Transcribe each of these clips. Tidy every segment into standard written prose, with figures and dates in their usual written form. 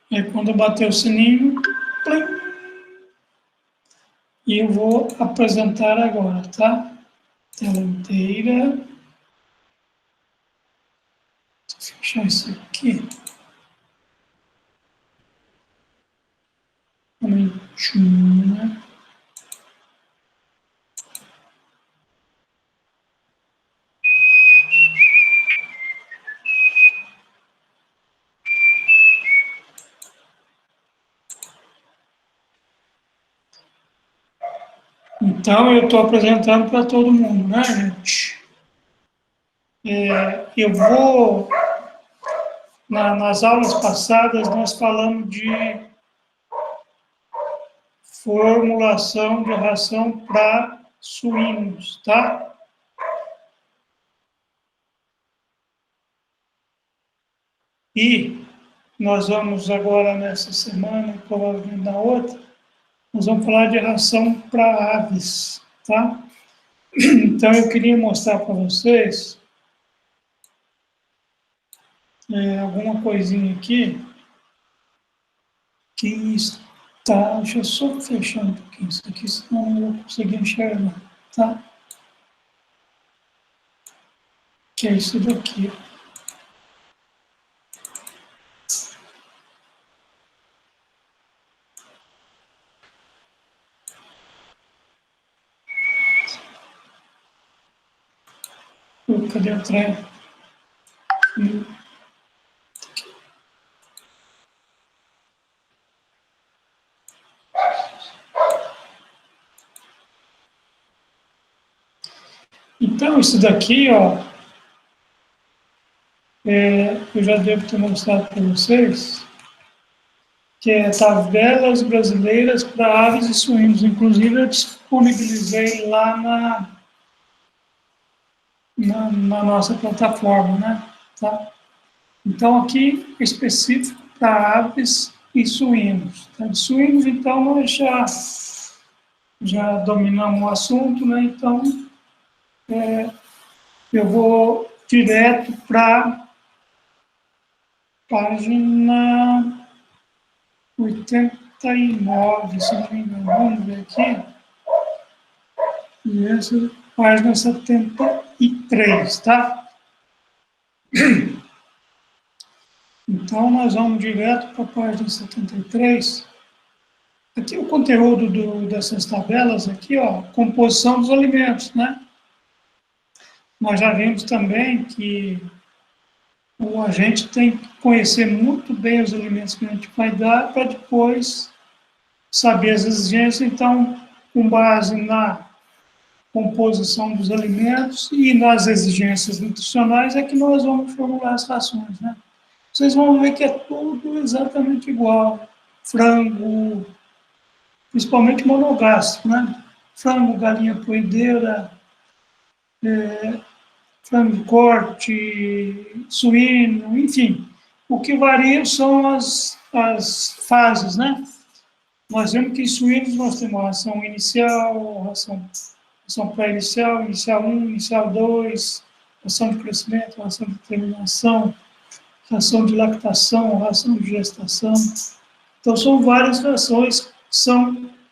E quando bater o sininho, plim, e eu vou apresentar agora, tá? Tela inteira. Vou fechar isso aqui. Um minutinho, né? Então, eu estou apresentando para todo mundo, né, gente? Eu vou, nas aulas passadas, nós falamos de formulação de ração para suínos, tá? E nós vamos agora, nessa semana, provavelmente na outra, nós vamos falar de ração para aves, tá? Então, eu queria mostrar para vocês alguma coisinha aqui que está... Deixa eu só fechar um pouquinho isso aqui, senão eu não vou conseguir enxergar, tá? Que é isso daqui. Cadê o trem? Então, isso daqui, ó, eu já devo ter mostrado para vocês, que é tabelas brasileiras para aves e suínos. Inclusive, eu disponibilizei lá na nossa plataforma, né? Tá? Então, aqui é específico para aves e suínos. Tá? De suínos, então, nós já dominamos o assunto, né? Então, eu vou direto para a página 89, se não me engano. Vamos ver aqui. E essa é a página 73, tá? Então, nós vamos direto para a página 73. Aqui o conteúdo dessas tabelas aqui, ó, composição dos alimentos, né? Nós já vimos também que a gente tem que conhecer muito bem os alimentos que a gente vai dar para depois saber as exigências. Então, com base na composição dos alimentos e nas exigências nutricionais é que nós vamos formular as rações, né? Vocês vão ver que é tudo exatamente igual. Frango, principalmente monogástrico, né? Frango, galinha poedeira, frango de corte, suíno, enfim. O que varia são as fases, né? Nós vemos que em suínos nós temos a ração inicial, ração pré-inicial, inicial 1, inicial 2, ração de crescimento, ração de terminação, ração de lactação, ração de gestação. Então, são várias rações que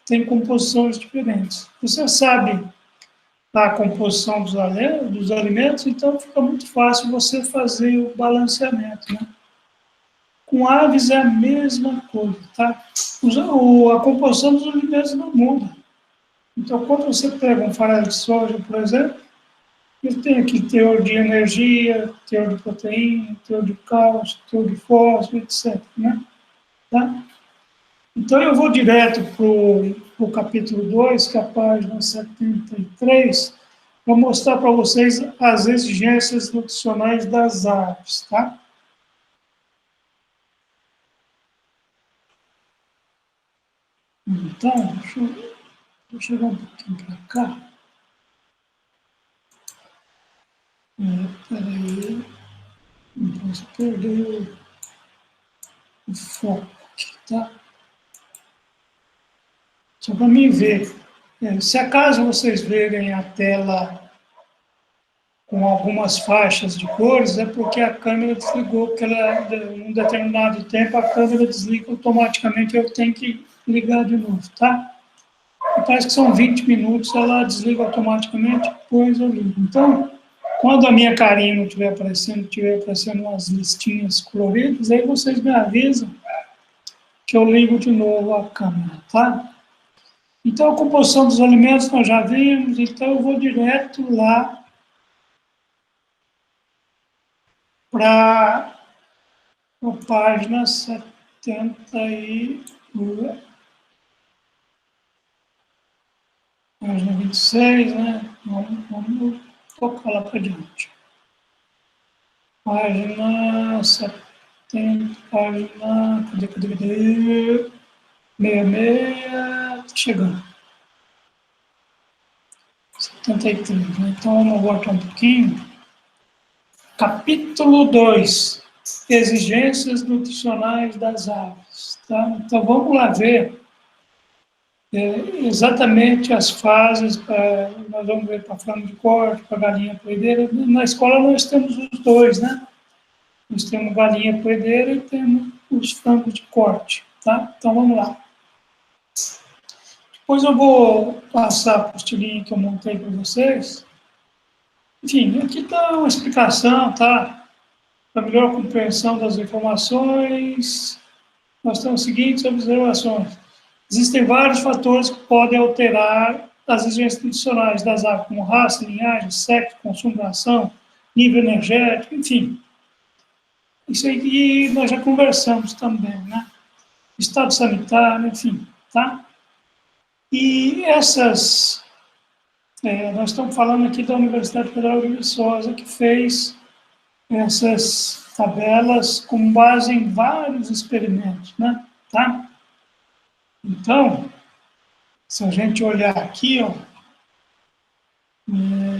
têm composições diferentes. Você sabe a composição dos alimentos, então fica muito fácil você fazer o balanceamento, né? Com aves é a mesma coisa, tá? A composição dos alimentos não muda. Então, quando você pega um farelo de soja, por exemplo, ele tem aqui teor de energia, teor de proteína, teor de cálcio, teor de fósforo, etc. Né? Tá? Então, eu vou direto para o capítulo 2, que é a página 73, para mostrar para vocês as exigências nutricionais das aves. Tá? Então, deixa eu chegar um pouquinho para cá. Peraí, não posso perder o foco aqui, tá? Só para mim ver. Se acaso vocês verem a tela com algumas faixas de cores, é porque a câmera desligou, porque ela, em um determinado tempo, a câmera desliga automaticamente, eu tenho que ligar de novo, tá? E parece que são 20 minutos, ela desliga automaticamente, depois eu ligo. Então, quando a minha carinha não estiver aparecendo umas listinhas coloridas, aí vocês me avisam que eu ligo de novo a câmera, tá? Então, a composição dos alimentos nós já vimos, então eu vou direto lá para a página 70 página 26, né? Vamos tocar lá para diante. Página 70, página... Cadê? 66, tá chegando. 73, né? Então vamos voltar um pouquinho. Capítulo 2, exigências nutricionais das aves. Tá? Então vamos lá ver exatamente as fases, nós vamos ver para frango de corte, para galinha poedeira. Na escola nós temos os dois, né? Nós temos galinha poedeira e temos os frangos de corte. Tá? Então vamos lá. Depois eu vou passar a apostilinha que eu montei para vocês. Enfim, aqui está uma explicação, tá? Para melhor compreensão das informações, nós temos as seguintes observações. Existem vários fatores que podem alterar as exigências nutricionais das aves, como raça, linhagem, sexo, consumo de ração, nível energético, enfim. Isso aí nós já conversamos também, né? Estado sanitário, enfim, tá? E nós estamos falando aqui da Universidade Federal de Viçosa, que fez essas tabelas com base em vários experimentos, né? Tá? Então, se a gente olhar aqui, ó,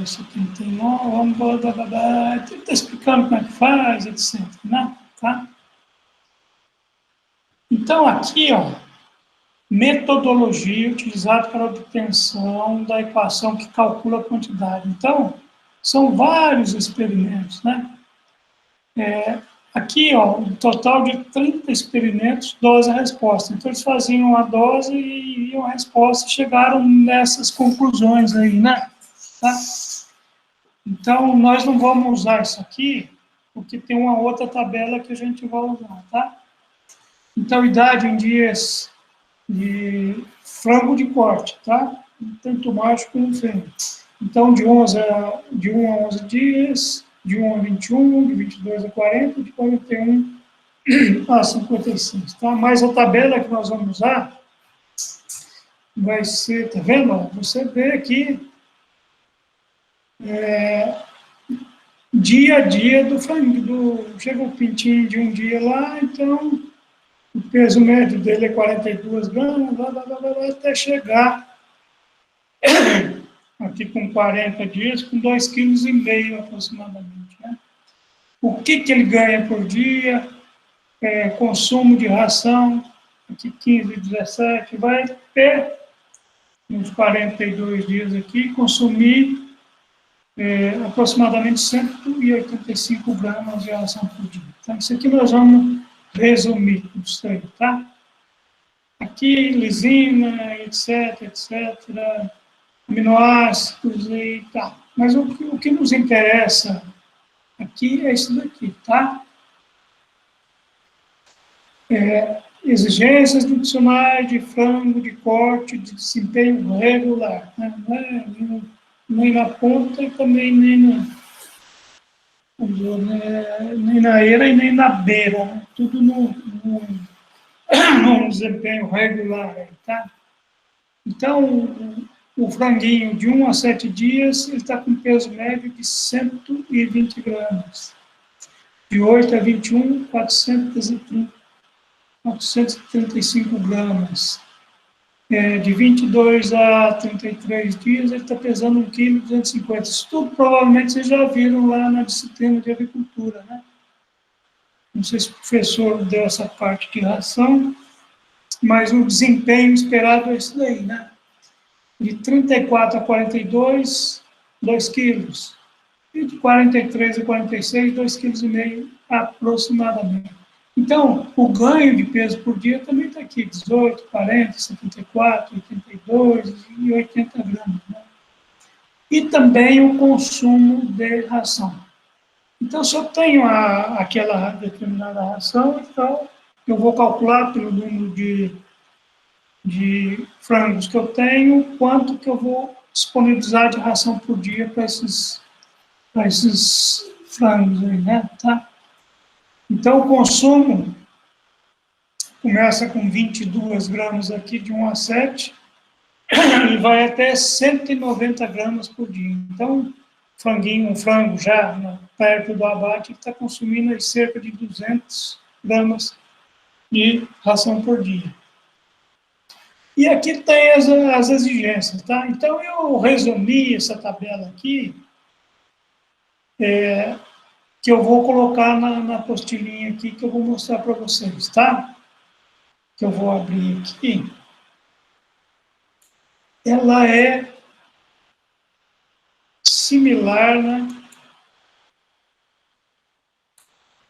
79, vamos está explicando como é que faz, etc. Né? Tá? Então, aqui, ó, metodologia utilizada para a obtenção da equação que calcula a quantidade. Então, são vários experimentos, né? Aqui, ó, um total de 30 experimentos, dose e resposta. Então, eles faziam a dose e iam a resposta e chegaram nessas conclusões aí, né? Tá? Então, nós não vamos usar isso aqui, porque tem uma outra tabela que a gente vai usar, tá? Então, idade em dias de frango de corte, tá? Tanto macho como fêmea. Então, de 1 a 11 dias, de 1 a 21, de 22 a 40, de 41 a 56, tá? Mas a tabela que nós vamos usar vai ser, tá vendo? Você vê aqui dia a dia do frango, chega o pintinho de um dia lá, então o peso médio dele é 42 gramas, até chegar aqui com 40 dias, com 2,5 kg aproximadamente. Né? O que ele ganha por dia, consumo de ração, aqui 15, 17, vai ter uns 42 dias aqui, consumir aproximadamente 185 gramas de ração por dia. Então, isso aqui nós vamos resumir tudo isso aí, tá? Aqui, lisina, etc, aminoácidos e tal. Mas o que nos interessa aqui é isso daqui, tá? Exigências nutricionais de frango, de corte, de desempenho regular. Né? Não é nem na ponta e também nem na eira e nem na beira. Né? Tudo num desempenho regular. Tá? Então, o franguinho de 1 a 7 dias, ele está com peso médio de 120 gramas. De 8 a 21, 435 gramas. De 22 a 33 dias, ele está pesando 1,250 kg. Isso tudo provavelmente vocês já viram lá na disciplina de agricultura, né? Não sei se o professor deu essa parte de ração, mas o desempenho esperado é isso daí, né? De 34 a 42, 2 quilos. e de 43 a 46, 2,5 kg aproximadamente. Então, o ganho de peso por dia também está aqui, 18, 40, 74, 82 e 80 gramas. Né? E também o consumo de ração. Então, se eu tenho aquela determinada ração, então eu vou calcular pelo número de frangos que eu tenho, quanto que eu vou disponibilizar de ração por dia para esses frangos aí, né? Tá? Então, o consumo começa com 22 gramas aqui, de 1 a 7, e vai até 190 gramas por dia. Então, um frango já perto do abate, está consumindo aí cerca de 200 gramas de ração por dia. E aqui tem as exigências, tá? Então, eu resumi essa tabela aqui, que eu vou colocar na apostilinha aqui, que eu vou mostrar para vocês, tá? Que eu vou abrir aqui. Ela é similar, né?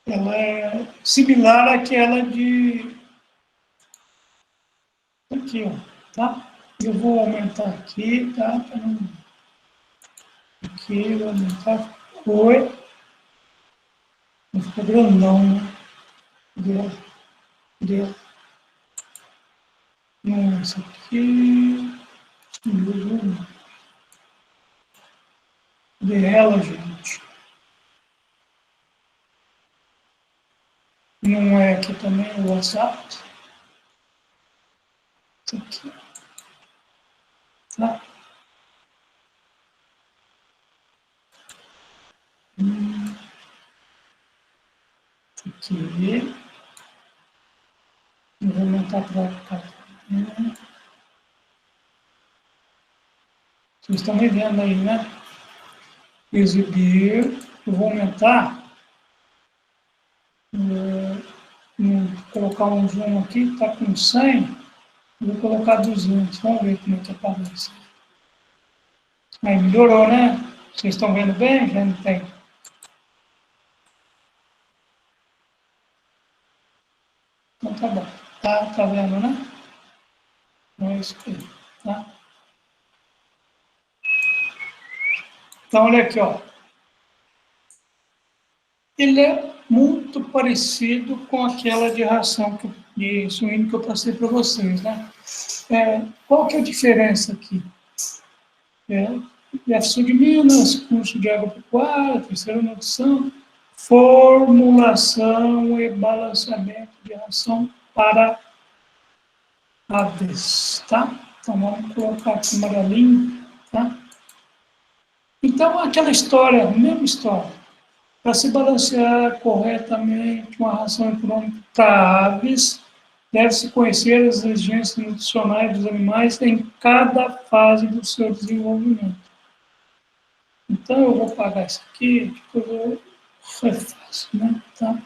Ela é similar àquela de... Aqui, ó, tá? Eu vou aumentar aqui, tá? Aqui, vou aumentar. Oi. Vai ficar grandão, né? Deu. Não, esse aqui... De ela, gente. Não é aqui também o WhatsApp. Isso aqui. Tá? Aqui. Eu vou aumentar para cá. Vocês estão me vendo aí, né? Exibir. Eu vou aumentar. Vou colocar um zoom aqui, está com 100. Vou colocar 200. Vamos ver como é que aparece. Aí, melhorou, né? Vocês estão vendo bem? Já não tem. Então tá bom. Tá vendo, né? Então é isso aí. Tá? Então, olha aqui, ó. Ele é muito parecido com aquela de ração de suíno que eu passei para vocês, né? Qual que é a diferença aqui? Sul de Minas, curso de agropecuária, terceira noção, formulação e balanceamento de ração para aves, tá? Então, vamos colocar aqui amarelinho, tá? Então, aquela história, mesma história. Para se balancear corretamente uma ração econômica para aves, deve-se conhecer as exigências nutricionais dos animais em cada fase do seu desenvolvimento. Então, eu vou pagar isso aqui, depois eu refaço, né? Tá?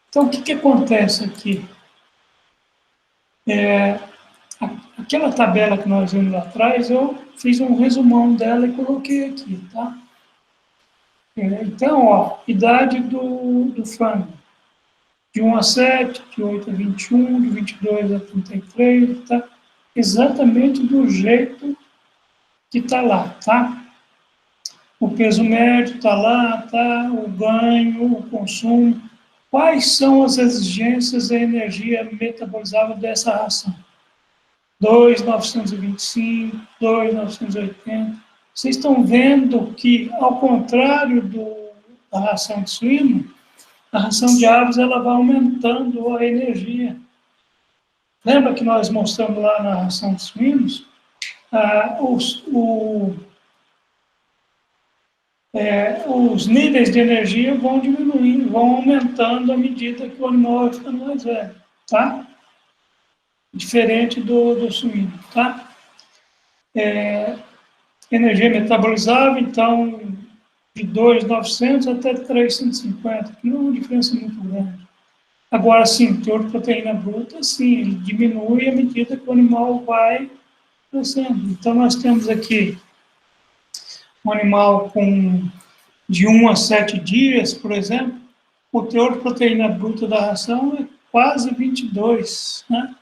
Então, o que acontece aqui? Aquela tabela que nós vimos lá atrás, eu fiz um resumão dela e coloquei aqui, tá? Então, ó, idade do frango, de 1 a 7, de 8 a 21, de 22 a 33, tá? Exatamente do jeito que está lá, tá? O peso médio está lá, tá? O ganho, o consumo. Quais são as exigências da energia metabolizável dessa ração? 2.925, 2.980. Vocês estão vendo que, ao contrário da ração de suíno, a ração de aves ela vai aumentando a energia. Lembra que nós mostramos lá na ração de suínos? Os níveis de energia vão diminuindo, vão aumentando à medida que o animal vai ficando mais velho, tá? Diferente do suíno, tá? Energia metabolizável, então, de 2.900 até 350, que não é uma diferença muito grande. Agora, sim, o teor de proteína bruta, sim, ele diminui à medida que o animal vai crescendo. Então, nós temos aqui um animal com de 1 a 7 dias, por exemplo, o teor de proteína bruta da ração é quase 22, né?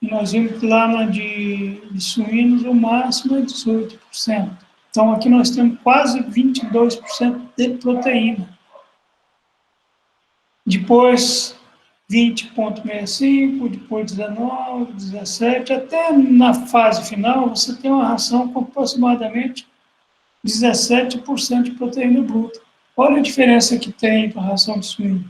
E nós vimos que lá na de suínos o máximo é 18%. Então aqui nós temos quase 22% de proteína. Depois 20,65, depois 19, 17, até na fase final você tem uma ração com aproximadamente 17% de proteína bruta. Olha a diferença que tem para a ração de suíno.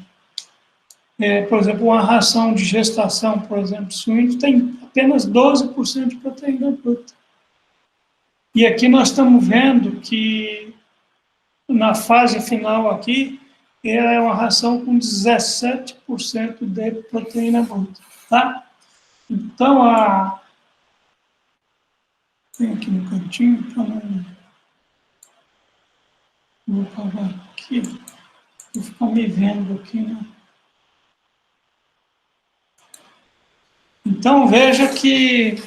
Por exemplo, uma ração de gestação, por exemplo, de suíno, tem apenas 12% de proteína bruta. E aqui nós estamos vendo que na fase final aqui, ela é uma ração com 17% de proteína bruta, tá? Então, tem aqui no cantinho, para não... Vou apagar aqui, vou ficar me vendo aqui, né? Então, veja que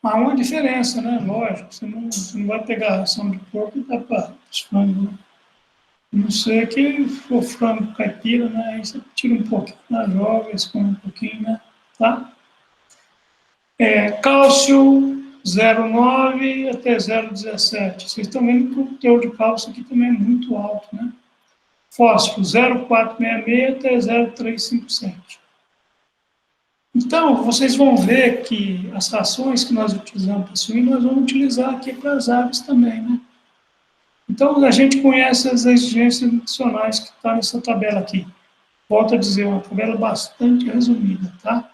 há uma diferença, né? Lógico, você não vai pegar a ração de porco e dar para os frangos, né? A não ser que for frango caipira, né? Aí você tira um pouquinho da joga, esconde um pouquinho, né? Tá? Cálcio 0,9 até 0,17. Vocês estão vendo que o teor de cálcio aqui também é muito alto, né? Fósforo 0,466 até 0,357. Então, vocês vão ver que as rações que nós utilizamos para suíno, nós vamos utilizar aqui para as aves também, né? Então, a gente conhece as exigências nutricionais que estão nessa tabela aqui. Volto a dizer, uma tabela bastante resumida, tá?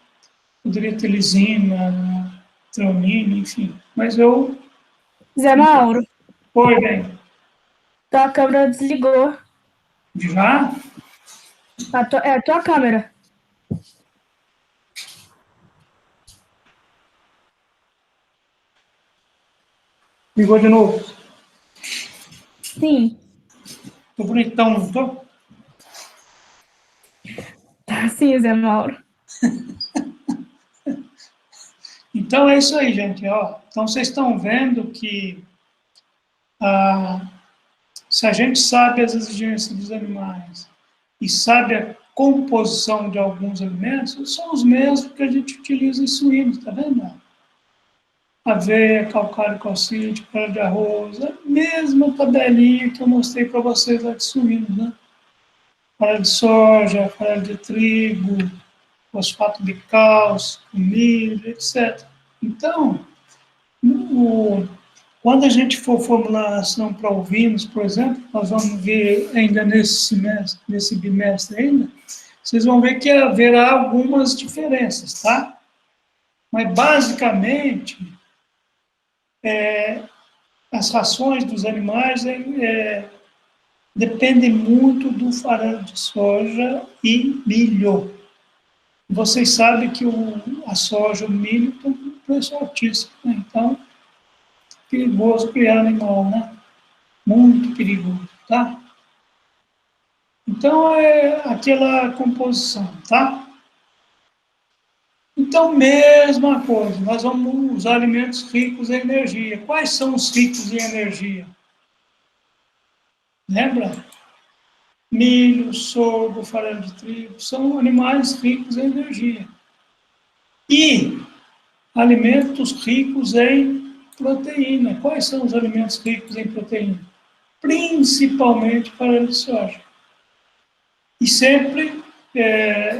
Poderia ter lisina, treonina, enfim. Mas eu... Zé Mauro, Oi, bem. tua câmera desligou. Já? É a tua câmera. Ligou de novo. Sim. Tô bonitão, não tô? Tá sim, Zé Mauro. Então é isso aí, gente. Ó, então vocês estão vendo que se a gente sabe as exigências dos animais e sabe a composição de alguns alimentos, são os mesmos que a gente utiliza em suínos, tá vendo? Aveia, calcário calcítico, farelo de arroz, a mesma tabelinha que eu mostrei para vocês lá de suínos, né? Farelo de soja, farelo de trigo, fosfato de cálcio, milho, etc. Então, quando a gente for formular a ação para ovinos, por exemplo, nós vamos ver ainda nesse semestre, nesse bimestre ainda, vocês vão ver que haverá algumas diferenças, tá? Mas, basicamente, as rações dos animais dependem muito do farelo de soja e milho. Vocês sabem que a soja e o milho estão com preço altíssimo, né? Então, perigoso criar animal, né? Muito perigoso, tá? Então, é aquela composição, tá? Então, mesma coisa, nós vamos usar alimentos ricos em energia. Quais são os ricos em energia? Lembra? Milho, sorgo, farelo de trigo, são animais ricos em energia. E alimentos ricos em proteína. Quais são os alimentos ricos em proteína? Principalmente farelo de soja. E sempre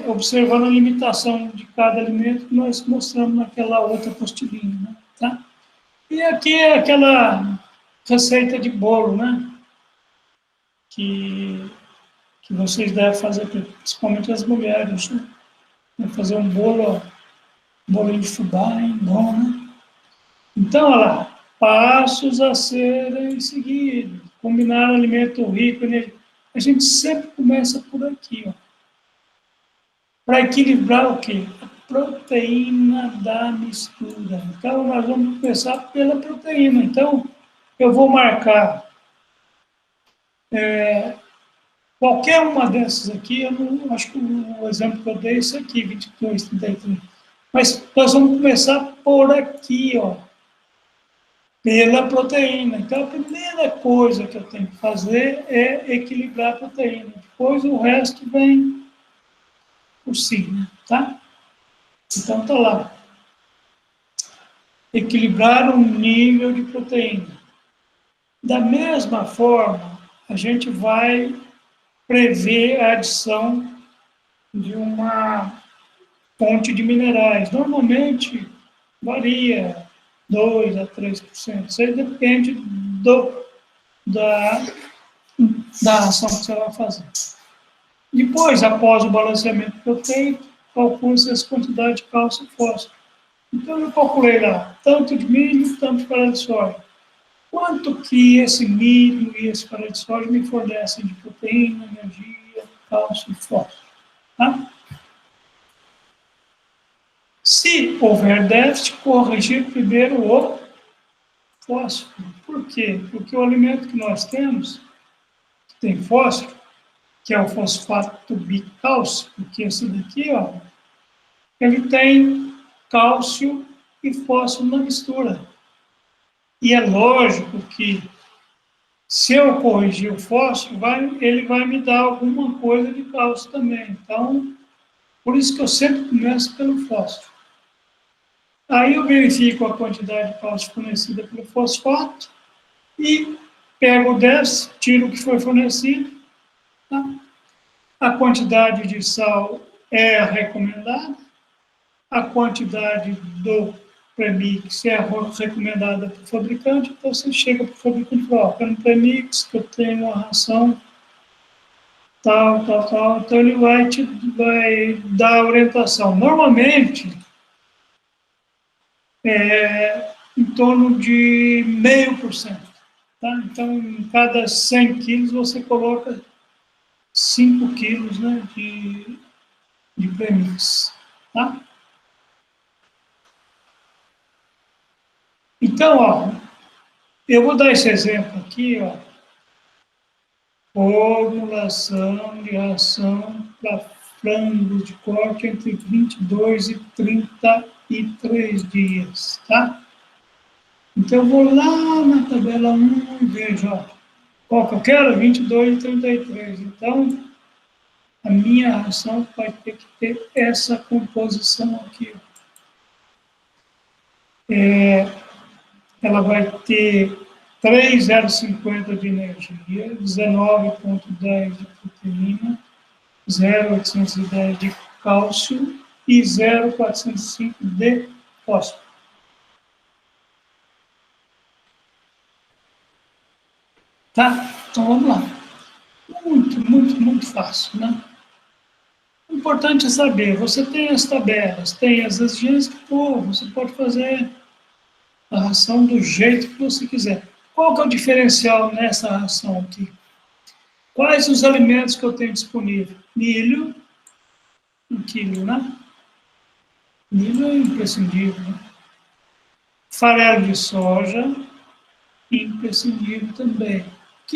observando a limitação de cada alimento que nós mostramos naquela outra apostilinha, né? Tá? E aqui é aquela receita de bolo, né? Que vocês devem fazer, principalmente as mulheres, né? Fazer um bolinho de fubá, hein? Bom, né? Então, olha lá, passos a serem seguidos, combinar alimento rico, energia. A gente sempre começa por aqui, ó. Para equilibrar o quê? A proteína da mistura. Então, nós vamos começar pela proteína. Então, eu vou marcar qualquer uma dessas aqui, eu não, acho que o exemplo que eu dei é esse aqui, 22, 33. Mas nós vamos começar por aqui, ó. pela proteína. Então, a primeira coisa que eu tenho que fazer é equilibrar a proteína. Depois, o resto vem por cima, tá? Então, tá lá. Equilibrar o nível de proteína. Da mesma forma, a gente vai prever a adição de uma fonte de minerais. Normalmente, varia 2 a 3%. Isso aí depende da, da ação que você vai fazer. Depois, após o balanceamento proteico, calcula-se essa quantidade de cálcio e fósforo. Então, eu calculei lá, tanto de milho, tanto de farelo de soja. Quanto que esse milho e esse farelo de soja me fornecem de proteína, energia, cálcio e fósforo? Tá? Se houver déficit, corrigir primeiro o fósforo. Por quê? Porque o alimento que nós temos, que tem fósforo, que é o fosfato bicálcico, porque esse daqui, ó, ele tem cálcio e fósforo na mistura. E é lógico que, se eu corrigir o fósforo, ele vai me dar alguma coisa de cálcio também. Então, por isso que eu sempre começo pelo fósforo. Aí eu verifico a quantidade de cálcio fornecida pelo fosfato e pego o déficit, tiro o que foi fornecido. Tá? A quantidade de sal é a recomendada. A quantidade do premix é recomendada para o fabricante. Então você chega para o fabricante e fala, ó, quero um premix, que eu tenho uma ração tal. Então ele vai dar a orientação. Normalmente, em torno de 0,5%. Tá? Então, em cada 100 quilos, você coloca 5 quilos, né, de premix. Tá? Então, ó, eu vou dar esse exemplo aqui, ó, formulação de ração para frangos de corte entre 22 e 33 dias, tá? Então, eu vou lá na tabela 1 e vejo, ó, qual que eu quero? 22 e 33. Então, a minha ração vai ter que ter essa composição aqui. Ela vai ter 3,050 de energia, 19,10 de proteína, 0,810 de cálcio e 0,405 de fósforo. Tá? Então vamos lá. Muito fácil, né? O importante é saber, você tem as tabelas, tem as exigências que for, você pode fazer a ração do jeito que você quiser. Qual que é o diferencial nessa ração aqui? Quais os alimentos que eu tenho disponível? Milho, 1 quilo, né? Milho é imprescindível. Né? Farelo de soja, imprescindível também. O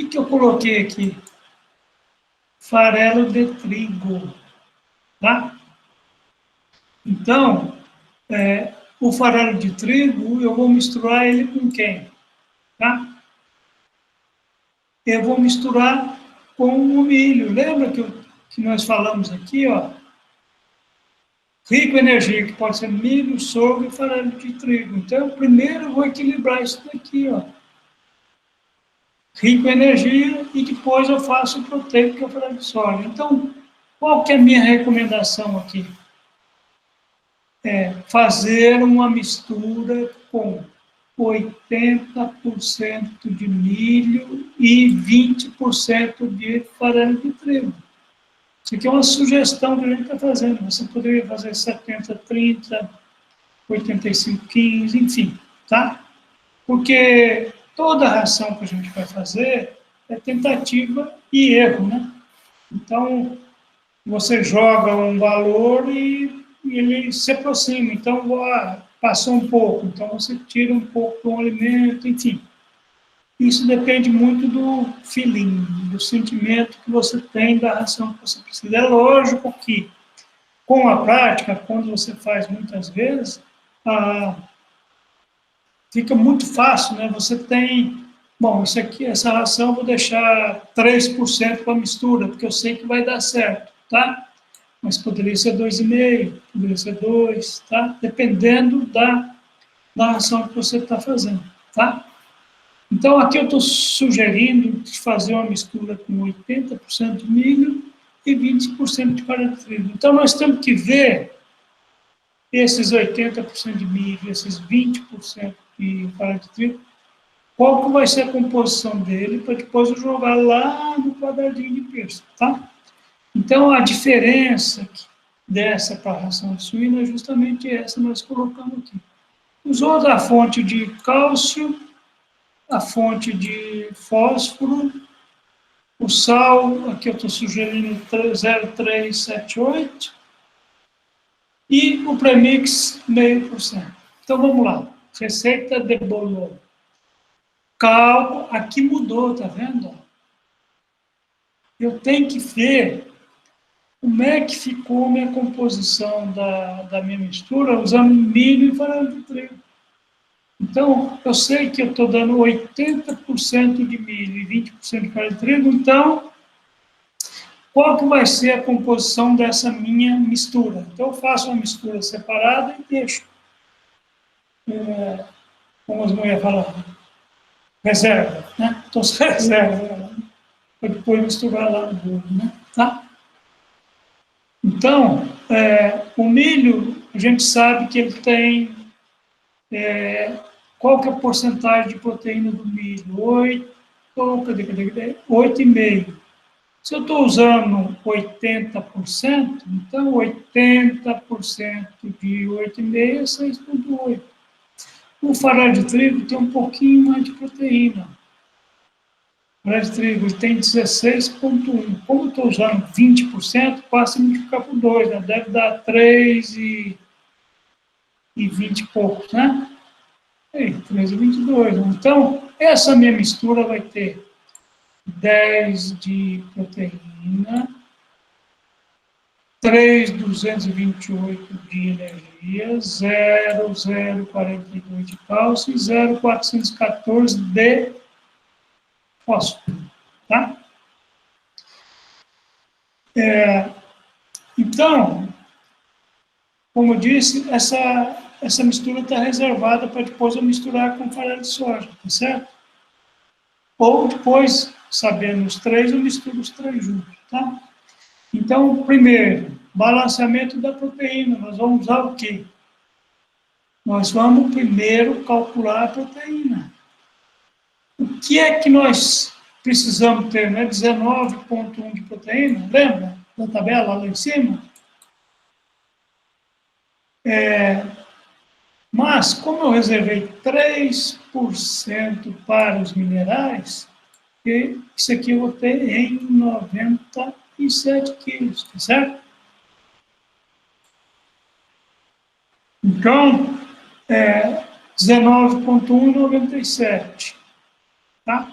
que eu coloquei aqui? Farelo de trigo, tá? Então, o farelo de trigo, eu vou misturar ele com quem? Tá? Eu vou misturar com o milho. Lembra que nós falamos aqui, ó? Rico em energia, que pode ser milho, sorgo e farelo de trigo. Então, primeiro eu vou equilibrar isso daqui, ó. Rico em energia e depois eu faço o proteico, que é o farelo de soja. Então, qual que é a minha recomendação aqui? É fazer uma mistura com 80% de milho e 20% de farelo de trigo. Isso aqui é uma sugestão que a gente está fazendo. Você poderia fazer 70-30, 85-15, enfim, tá? Porque toda ração que a gente vai fazer é tentativa e erro, né? Então, você joga um valor e ele se aproxima. Então, passou um pouco, então você tira um pouco do alimento, enfim. Isso depende muito do feeling, do sentimento que você tem da ração que você precisa. É lógico que, com a prática, quando você faz muitas vezes, fica muito fácil, né? Você tem, bom, isso aqui, essa ração eu vou deixar 3% para mistura, porque eu sei que vai dar certo, tá? Mas poderia ser 2,5, poderia ser 2, tá? Dependendo da ração que você está fazendo, tá? Então, aqui eu estou sugerindo de fazer uma mistura com 80% de milho e 20% de farinha de trigo. Então, nós temos que ver esses 80% de milho, esses 20% de farinha de trigo, qual que vai ser a composição dele, para depois eu jogar lá no quadradinho de preço, tá? Então, a diferença dessa para a ração de suína é justamente essa que nós colocamos aqui. Usou a fonte de cálcio, a fonte de fósforo, o sal, aqui eu estou sugerindo 0,378, e o premix 0,5%. Então, vamos lá. Receita de bolo. Cálculo, aqui mudou, tá vendo? Eu tenho que ver como é que ficou a minha composição da minha mistura usando milho e farinha de trigo. Então, eu sei que eu estou dando 80% de milho e 20% de farinha de trigo, então, qual que vai ser a composição dessa minha mistura? Então, eu faço uma mistura separada e deixo, como as mulheres falam, reserva, né? Então, reserva, para depois misturar lá no bolo, né? Tá? Então, o milho, a gente sabe que ele tem... qual que é a porcentagem de proteína do milho? 8,5. Se eu estou usando 80%, então 80% de 8,5 é 6,8. O farelo de trigo tem um pouquinho mais de proteína. O farelo de trigo tem 16,1. Como eu estou usando 20%, passa a multiplicar por 2, né? Deve dar 3 e 20 e poucos, né? 3,22. Então, essa minha mistura vai ter 10 de proteína, 3,228 de energia, 0,042 de cálcio e 0,414 de fósforo, tá? Então, como eu disse, essa mistura está reservada para depois eu misturar com farelo de soja, tá certo? Ou depois, sabendo os três, eu misturo os três juntos, tá? Então, primeiro, balanceamento da proteína. Nós vamos usar o quê? Nós vamos primeiro calcular a proteína. O que é que nós precisamos ter, né? 19,1 de proteína, lembra da tabela lá em cima? Mas, como eu reservei 3% para os minerais, isso aqui eu vou ter em 97 quilos, tá certo? Então, 19,1 e 97, tá?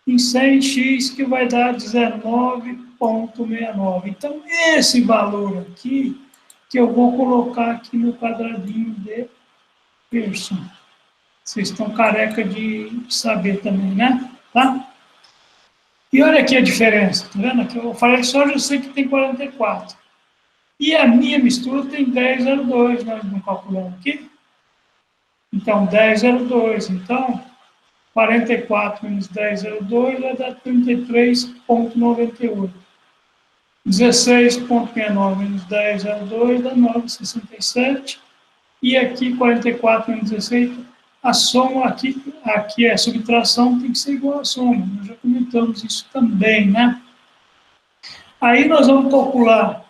Em 100x, que vai dar 19,69. Então, esse valor aqui, que eu vou colocar aqui no quadradinho de Pearson. Vocês estão careca de saber também, né? Tá? E olha aqui a diferença, tá vendo? Aqui eu falei só, eu sei que tem 44. E a minha mistura tem 10,02, nós não calculamos aqui. Então, 10,02. Então, 44 menos 10,02 vai dar 33,98. 16,69 menos 10,02 dá 9,67. E aqui, 44 menos 16, a soma aqui é a subtração, tem que ser igual à soma. Nós já comentamos isso também, né? Aí nós vamos calcular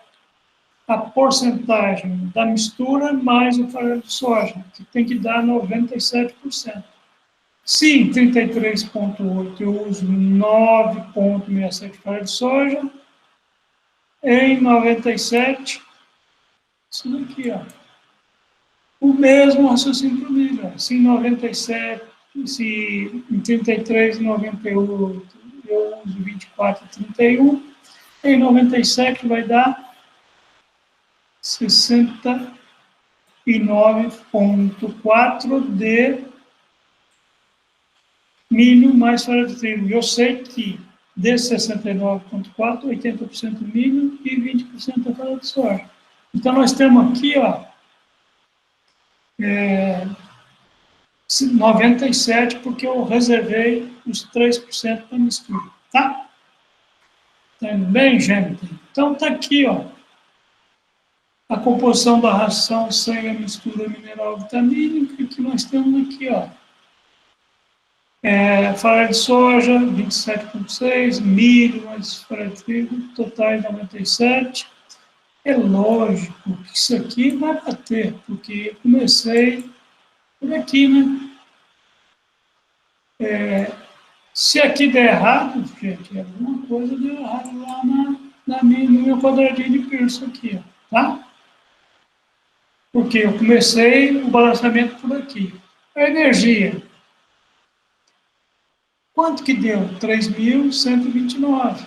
a porcentagem da mistura mais o farelo de soja, que tem que dar 97%. Se em 33,8 eu uso 9,67 farelo de soja, em 97, isso daqui, ó. O mesmo raciocínio para o milho. Se em 97, se em 33 e 98 eu uso 24,31, em 97 vai dar 69,4 de milho mais farinha de trigo. Eu sei que desse 69,4, 80% milho e 20% é farinha de soja. Então, nós temos aqui, ó, 97, porque eu reservei os 3% para mistura, tá? Tá indo bem, gente? Então, tá aqui, ó, a composição da ração sem a mistura mineral vitamínica, que nós temos aqui, ó. Farinha de soja, 27,6, milho mais farinha de trigo, total 97. É lógico que isso aqui vai bater, porque eu comecei por aqui, né? Se aqui der errado, gente, alguma coisa deu errado lá no meu quadradinho de Pearson aqui, ó, tá? Porque eu comecei o balanceamento por aqui. A energia. Quanto que deu? 3.129.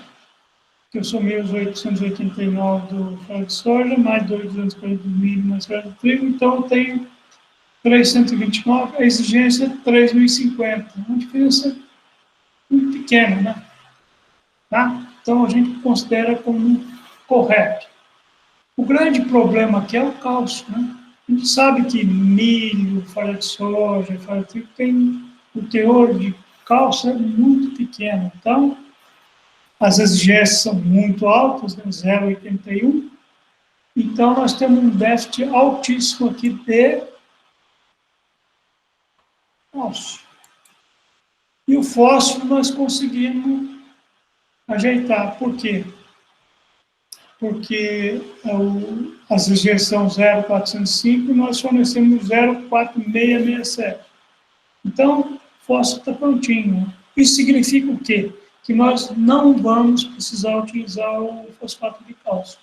Que eu somei os 889 do farelo de soja, mais 240 do milho, mais farelo de trigo, então eu tenho 329, a exigência é 3.050. Uma diferença muito pequena, né? Tá? Então a gente considera como correto. O grande problema aqui é o cálcio, né? A gente sabe que milho, farelo de soja, farelo de trigo tem o teor de cálcio é muito pequeno. Então, as exigências são muito altas, né? 0,81. Então, nós temos um déficit altíssimo aqui de cálcio. E o fósforo nós conseguimos ajeitar. Por quê? Porque as exigências são 0,405 e nós fornecemos 0,4667. Então, o fósforo está prontinho. Isso significa o quê? Que nós não vamos precisar utilizar o fosfato de cálcio.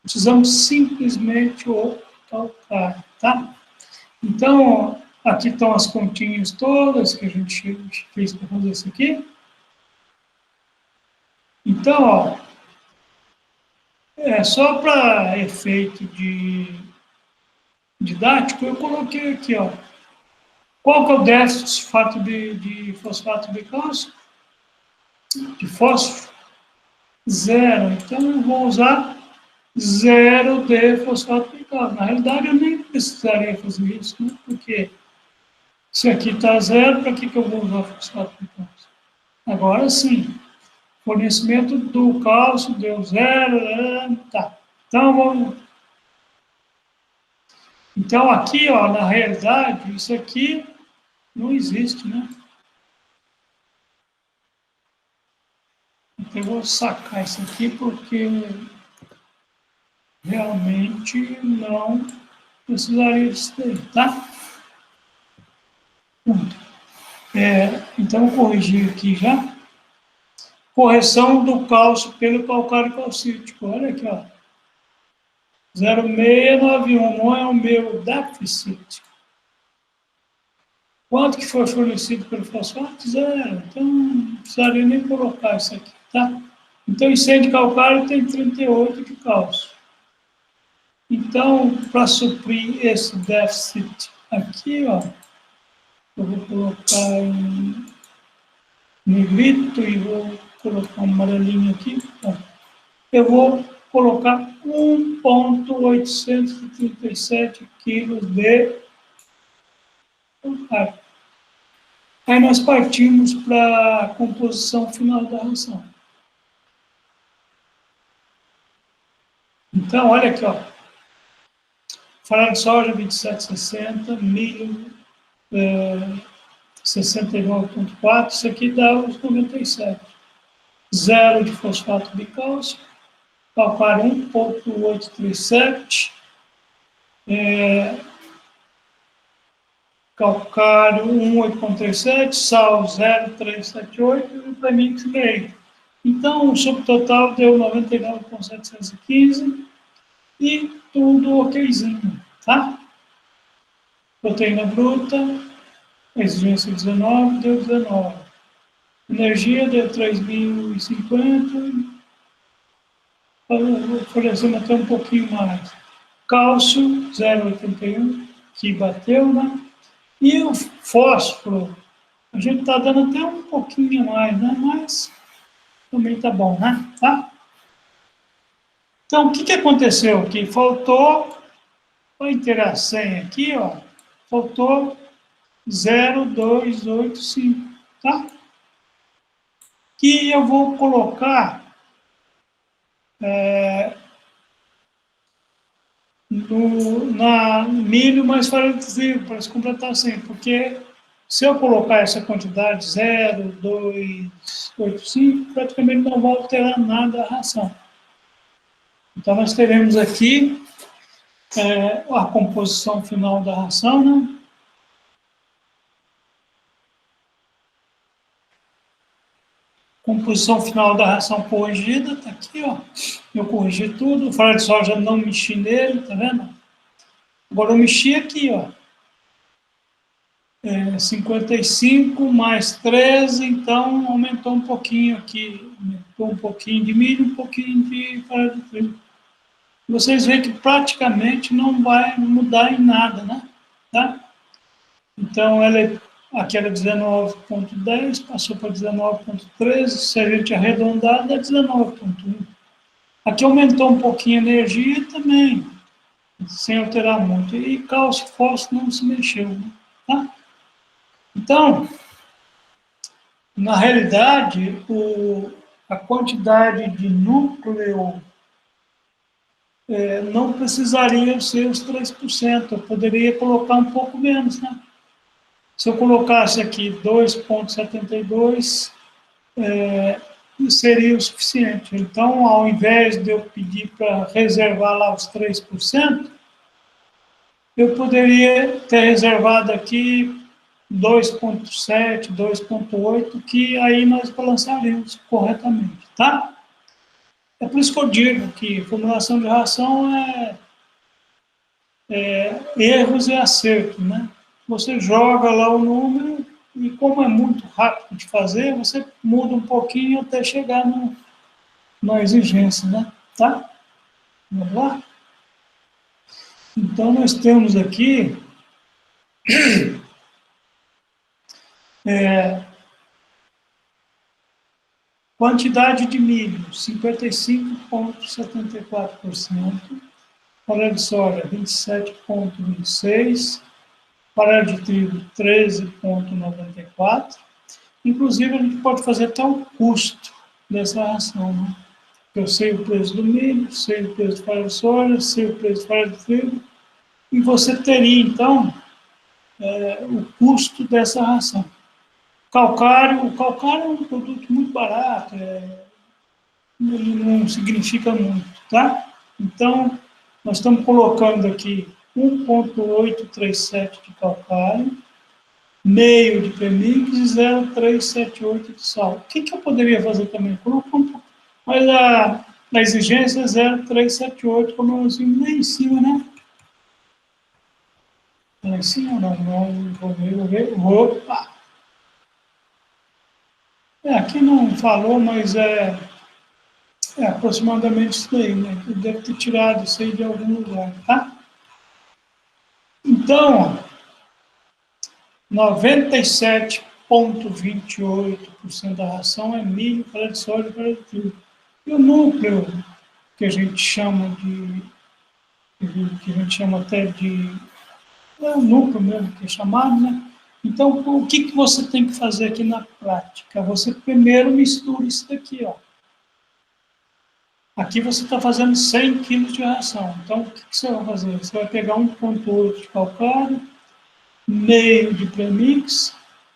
Precisamos simplesmente o calcário, tá? Então, aqui estão as continhas todas que a gente fez para fazer isso aqui. Então, ó, só para efeito didático, eu coloquei aqui, ó. Qual que é o déficit de fosfato de cálcio? De fósforo? 0. Então, eu vou usar 0 de fosfato de cálcio. Na realidade, eu nem precisaria fazer isso, né? Porque se aqui está 0, para que eu vou usar fosfato de cálcio? Agora sim, fornecimento do cálcio deu 0, tá. Então, vamos... Então, aqui, ó, na realidade, isso aqui não existe, né? Então, eu vou sacar isso aqui porque realmente não precisaria disso daí, tá? Pronto. Então, corrigir aqui já. Correção do cálcio pelo calcário calcítico. Olha aqui, ó. 0,691 não é o meu déficit. Quanto que foi fornecido pelo fosfato? 0. Então, não precisaria nem colocar isso aqui, tá? Então, incêndio calcário tem 38 de cálcio. Então, para suprir esse déficit aqui, ó, eu vou colocar em negrito e vou colocar um amarelinho aqui, ó. Eu vou colocar 1,837 quilos de calcário. Aí nós partimos para a composição final da ração. Então, olha aqui, ó. Farelo de soja 27,60, milho 69,4, isso aqui dá os 97. 0 de fosfato de cálcio, calcário 1,837, calcário 1,837, sal 0,378 e o premix meio. Então, o subtotal deu 99,715 e tudo okzinho, tá? Proteína bruta, exigência 19, deu 19. Energia deu 3.050, oferecendo até um pouquinho mais. Cálcio, 0,81, que bateu, né? E o fósforo, A gente está dando até um pouquinho mais, né? Mas também tá bom, né? Tá? Então, o que aconteceu aqui? Faltou, para inteirar a senha aqui, ó, faltou 0285, tá? Que eu vou colocar na milho mais farinha de trigo, para se completar assim, porque se eu colocar essa quantidade 0,285, praticamente não vai alterar nada a ração. Então, nós teremos aqui a composição final da ração, né? Composição final da ração corrigida, está aqui, ó. Eu corrigi tudo, o farelo de soja não mexi nele, tá vendo? Agora eu mexi aqui, ó. 55 mais 13, então aumentou um pouquinho aqui. Aumentou um pouquinho de milho, um pouquinho de farelo de trigo. Vocês veem que praticamente não vai mudar em nada, né? Tá? Então, aqui era 19,10, passou para 19,13, se a gente arredondar, dá 19,1. Aqui aumentou um pouquinho a energia também, sem alterar muito. E cálcio e fósforo não se mexeu, né? Tá? Então, na realidade, a quantidade de núcleo não precisaria ser os 3%, eu poderia colocar um pouco menos, né? Se eu colocasse aqui 2,72, seria o suficiente. Então, ao invés de eu pedir para reservar lá os 3%, eu poderia ter reservado aqui 2,7, 2,8, que aí nós balançaríamos corretamente, tá? É por isso que eu digo que formulação de ração é erros e acertos, né? Você joga lá o número e como é muito rápido de fazer, você muda um pouquinho até chegar na exigência, né? Tá? Vamos lá? Então, nós temos aqui quantidade de milho, 55,74%, farelo de soja, 27,26%, farelo de trigo, 13,94%. Inclusive, a gente pode fazer até o custo dessa ração, né? Eu sei o preço do milho, sei o preço do farelo de soja, sei o preço do farelo de trigo, e você teria, então, o custo dessa ração. O calcário é um produto muito barato, não significa muito, tá? Então, nós estamos colocando aqui 1,837 de calcário, meio de premix e 0,378 de sal. O que eu poderia fazer também? Colocar um pouco, mas a exigência é 0,378, como nós vimos lá em cima, né? Lá em cima ou não? Não, vou ver. Opa! Aqui não falou, mas é aproximadamente isso daí, né? Eu devo ter tirado isso aí de algum lugar, tá? Então, 97,28% da ração é milho, farelo de soja e farelo de trigo. E o núcleo, que a gente chama até de, é o núcleo mesmo que é chamado, né? Então, o que você tem que fazer aqui na prática? Você primeiro mistura isso daqui, ó. Aqui você está fazendo 100 quilos de ração. Então, o que você vai fazer? Você vai pegar 1,8 de calcário, meio de premix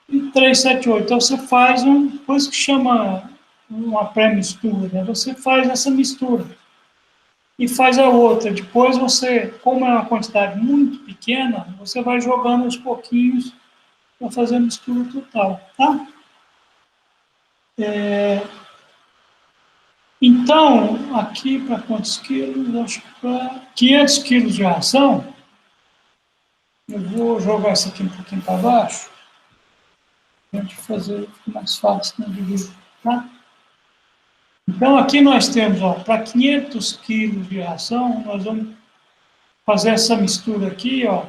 e 378. Então, você faz coisa que chama uma pré-mistura, né? Você faz essa mistura e faz a outra. Depois você, como é uma quantidade muito pequena, você vai jogando aos pouquinhos para fazer a mistura total, tá? Então, aqui para quantos quilos? Acho que para 500 quilos de ração, eu vou jogar isso aqui um pouquinho para baixo, para a gente fazer mais fácil na divisão, tá? Então, aqui nós temos, ó, para 500 quilos de ração, nós vamos fazer essa mistura aqui, ó,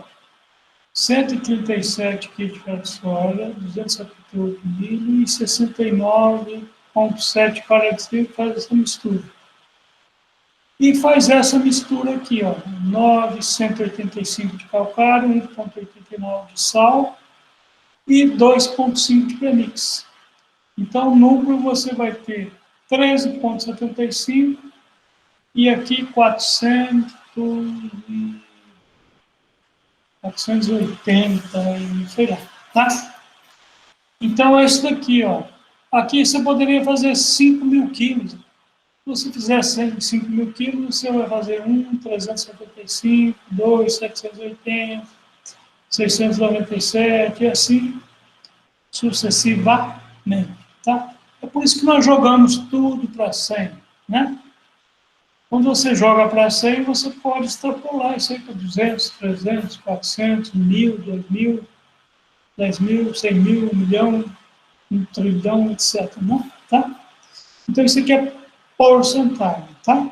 137 quilos de farelo de soja, 278 milho e 69,7 farelos de trigo, faz essa mistura. E faz essa mistura aqui, ó, 985 de calcário, 1,89 de sal e 2,5 de premix. Então, núcleo você vai ter 13,75 e aqui 480 e sei lá, tá? Então, é isso daqui, ó. Aqui você poderia fazer 5.000 quilos. Se você fizer 5.000 quilos, você vai fazer 375, 780, 697 e assim sucessivamente, tá? É por isso que nós jogamos tudo para 100, né? Quando você joga para 100, você pode extrapolar isso aí para 200, 300, 400, 1.000, 2.000, 10.000, 100.000, 1 milhão, 1 trilhão, etc. Né? Tá? Então, isso aqui é porcentagem, tá?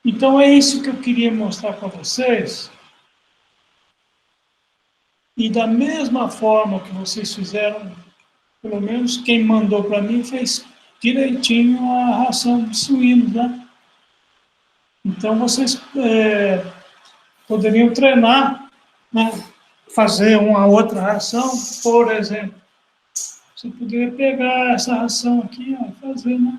Então, é isso que eu queria mostrar para vocês. E da mesma forma que vocês fizeram, pelo menos quem mandou para mim fez direitinho a ração de suínos, né? Então, vocês poderiam treinar, né? Fazer uma outra ração, por exemplo. Você poderia pegar essa ração aqui, ó, e fazer, né?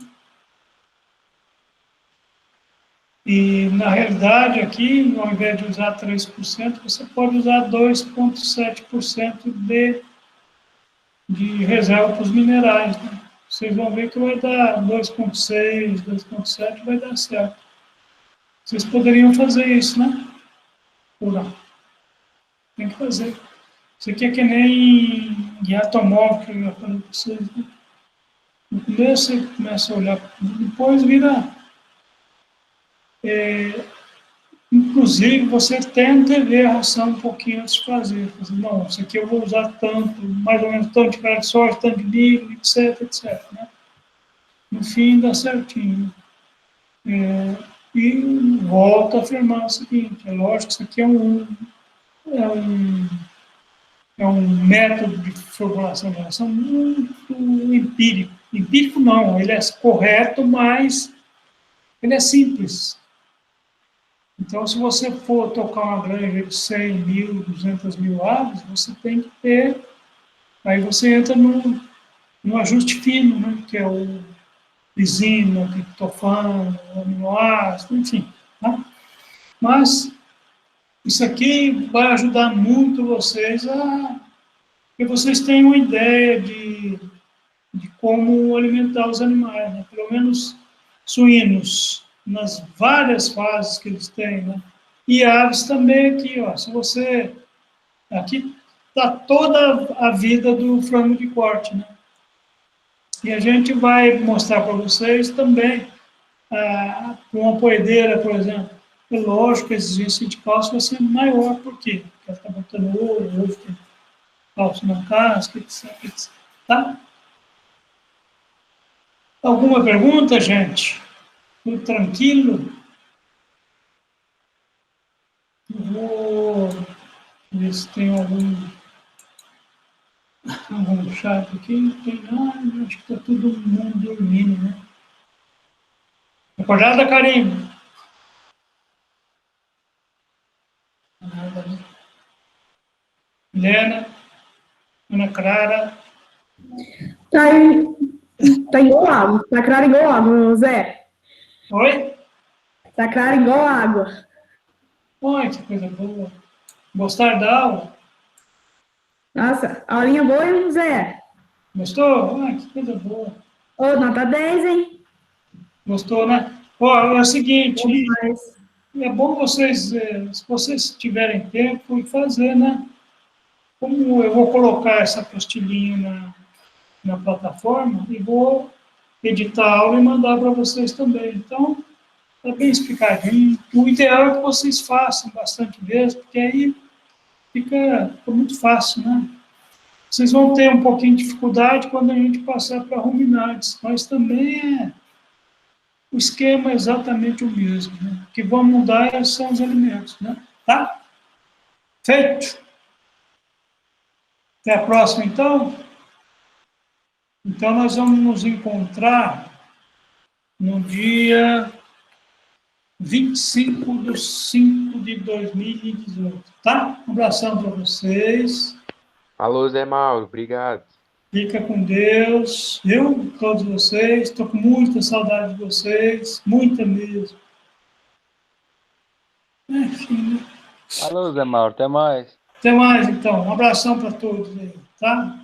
E, na realidade, aqui, ao invés de usar 3%, você pode usar 2,7% de reserva para os minerais, né? Vocês vão ver que vai dar 2,6, 2,7, vai dar certo. Vocês poderiam fazer isso, né? Ou não? Tem que fazer. Isso aqui é que nem em automóvel que eu ia falando para vocês, né? No começo você começa a olhar, depois vira... inclusive, você tenta ver a ração um pouquinho antes de fazer. Não, isso aqui eu vou usar tanto, mais ou menos tanto de farelo de soja, tanto de milho, etc, etc. Né? No fim, dá certinho. E volto a afirmar o seguinte, é lógico que isso aqui é um método de formulação de ração muito empírico. Empírico não, ele é correto, mas ele é simples. Então, se você for tocar uma granja de 100 mil, 200 mil aves, você tem que ter... Aí você entra no ajuste fino, né? Que é o lisina, o triptofano, o aminoácido, enfim. Tá? Mas isso aqui vai ajudar muito vocês a... que vocês tenham uma ideia de como alimentar os animais, né? Pelo menos suínos, nas várias fases que eles têm, né? E aves também aqui, ó. Se você... Aqui está toda a vida do frango de corte, né? E a gente vai mostrar para vocês também uma poedeira, por exemplo. É lógico que a exigência de cálcio vai ser maior, por quê? Porque ela está botando ovo tem cálcio na casca, etc, etc. Tá? Alguma pergunta, gente? Tudo tranquilo? Vou ver se tem algum chat aqui. Não tem nada, acho que está todo mundo dormindo, né? Acordada, Karim? Nada, né? Helena? Ana Clara? Tá igual água. Tá claro igual água, Zé. Oi? Tá claro igual água. Oi, que coisa boa. Gostaram da aula? Nossa, aulinha boa, hein, Zé? Gostou? Ai, que coisa boa. Ô, nota 10, hein? Gostou, né? Ó, é o seguinte, Bom demais. é bom vocês, se vocês tiverem tempo, e fazer, né? Como eu vou colocar essa apostilinha na plataforma e vou editar a aula e mandar para vocês também. Então, é bem explicadinho. O ideal é que vocês façam bastante vezes, porque aí fica muito fácil, né? Vocês vão ter um pouquinho de dificuldade quando a gente passar para ruminantes, mas também o esquema é exatamente o mesmo, né? O que vão mudar são os alimentos, né? Tá? Feito. Até a próxima, então. Então, nós vamos nos encontrar no dia 25/5/2018, tá? Um abração para vocês. Falou, Zé Mauro, obrigado. Fica com Deus. Eu, todos vocês, estou com muita saudade de vocês, muita mesmo. Enfim, né? Falou, Zé Mauro, até mais. Até mais, então. Um abração para todos aí, tá?